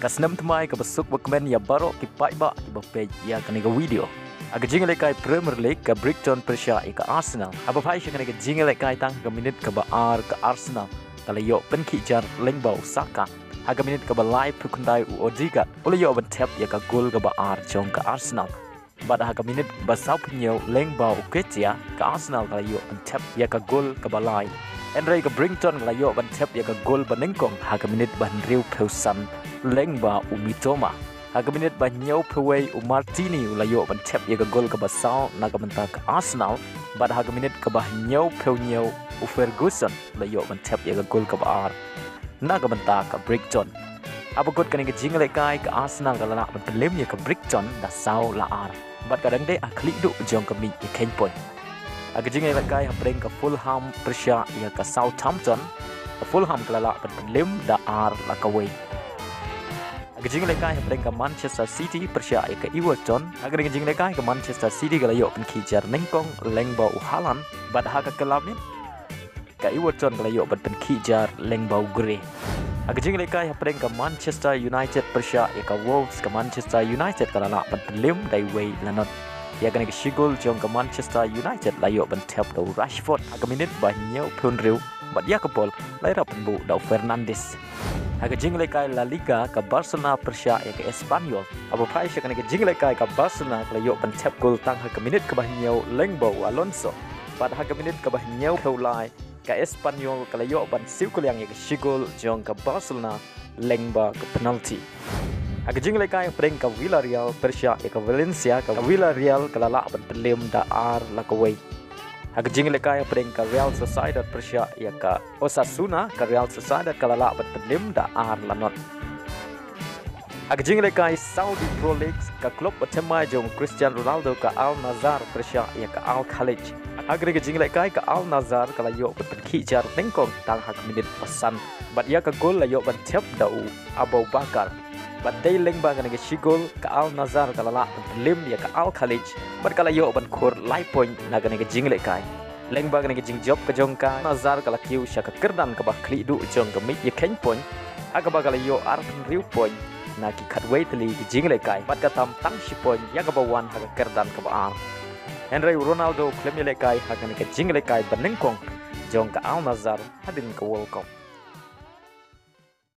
Kasnam Thymmai ka besuk berkemen ya barok ki pai ba ki bapej ya kani ka video. Aga Jingialehkai Premier League ka Brighton Persia ka Arsenal. Aba pai kani ka Jingialehkai tang ka minit ka ba ar ka Arsenal. Kala yo pen ki jar lengbau Haka. Haga minit ka ba live pukundai u ojiga. Ula yo ban tap ya ka gol ka ba ar jong ka Arsenal. Bada haga minit ba sau pinyo lengbau ketia ka Arsenal kala yo ban tap ya ka gol ka ba live. Enray ka Brighton kala yo ban tap ya ka gol ba Nyngkong. Haga minit ban riu peusan lengba u Mitoma. Haga minit ba nyau peway u Martini ula yo ban tap ya ka gol ka ba sau na ka menta ka Arsenal. Bada haga minit ka ba nyau peu nyau u Ferguson ula yo ban tap ya ka gol ka ba ar na ka menta ka Brighton. Abagot kani ka Jingialehkai ka Arsenal ka lana ban pelim ya ka Brighton da sau la ar. Bad kadang de akli du jong ka mi ya ken point. Aga Jingialehkai hapreng ka Fulham Persia ya ka Southampton. Ka Fulham ka lala ban pelim da ar la ka way. Aga Jingialehkai hapreng ka Manchester City Persia ya ka Everton. Aga Jingialehkai ka Manchester City ka layo ban kijar Nyngkong lengba u Haaland. Bad haka kelabin ka Everton ka layo ban kijar lengba u Gray. Aga Jingialehkai hapreng ka Manchester United Persia ya ka Wolves ka Manchester United ka lala ban pelim dai way lanot. Ya kani ka Shigol jong ka Manchester United layo ban tap do Rashford. Aga minit ba nyau pun riu bad ya ka bol lai ra bu do Fernandes. Aga Jingialehkai La Liga ka Barcelona Persia ya ka Espanyol. Aba pai kani ka Jingialehkai ka Barcelona layo ban tap gol tang ha ka minit ka ba nyau lengbo Alonso. Bad ha ka minit ka ba nyau pelai ka Espanyol ka layo ban siu kuliang ya ka Shigol jong ka Barcelona lengba ka penalti. Aga Jingialehkai preng ka Villarreal Persia ya ka Valencia ka Villarreal ka lala ban pelim da ar la ka way. Aga Jingialehkai preng ka Real Sociedad Persia ya ka Osasuna ka Real Sociedad ka lala ban pelim da ar la not. Aga Jingialehkai Saudi Pro League ka klub Thymmai jong Cristiano Ronaldo ka Al Nassr Persia ya ka Al Khalij. Aga Jingialehkai ka Al Nassr ka layo ban kijar Nyngkong tang hak minit pesan. Bat ya ka gol layo ban tap da u Abu Bakar. But day lengba kani ka Shigol ka Al Nassr ka lala lim ya ka Al Khalij. But kala yo ban khor live point na kani ka Jingialehkai. Lengba kani ka Jingjob ka jong ka Nassr kala kiu sya ka kerdan ka ba kli du jong ka mi ya ken point. Aga ba kala yo ar riu point na ki khatway tli ka Jingialehkai. But ka tam tang shi point ya ka ba wan ha ka kerdan ka ba ar. Henry Ronaldo Jingialehkai ha kani ka Jingialehkai ban Nyngkong jong ka Al Nassr hadin ka World Cup.